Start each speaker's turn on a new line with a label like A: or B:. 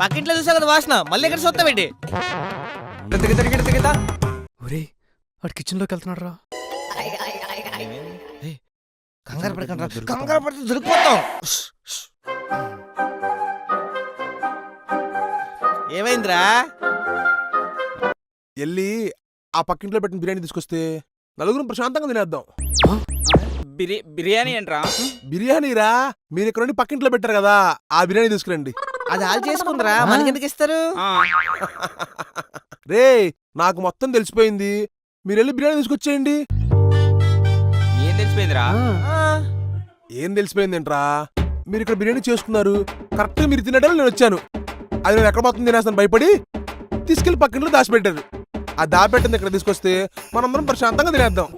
A: పక్కింట్లో చూసా కదా వాసన, మళ్ళీ ఇక్కడ చూస్తావేంటి?
B: ఒరే వాడు కిచెన్ లోకి వెళ్తున్నాడు రా.
A: కంగారు పడకండి, కంగారు పడితే దొరికిపోతాం. ఏమైందిరా?
C: వెళ్ళి ఆ పక్కింట్లో పెట్టిన బిర్యానీ తీసుకొస్తే నలుగురు ప్రశాంతంగా తినేద్దాం.
D: బిర్యానీ ఏంట్రా?
C: బిర్యానీరా, మీరు ఇక్కడ నుండి పక్కింట్లో పెట్టారు కదా, ఆ బిర్యానీ తీసుకురండి.
A: అది ఆల్ చేసుకుందరా, మనకెందుకు ఇస్తారు?
C: రే నాకు మొత్తం తెలిసిపోయింది, మీరు వెళ్ళి బిర్యానీ తీసుకొచ్చేయండి.
D: ఏం తెలిసిపోయిందిరా?
C: ఏం తెలిసిపోయిందేంట్రా, మీరు ఇక్కడ బిర్యానీ చేసుకున్నారు, కరెక్ట్గా మీరు తినేటప్పుడు నేను వచ్చాను. అది నేను ఎక్కడ మొత్తం తినేస్తాను భయపడి తీసుకెళ్లి పక్కింట్లో దాచిపెట్టారు. ఆ దాచిపెట్టింది ఇక్కడ తీసుకొస్తే మనందరం ప్రశాంతంగా తినేద్దాం.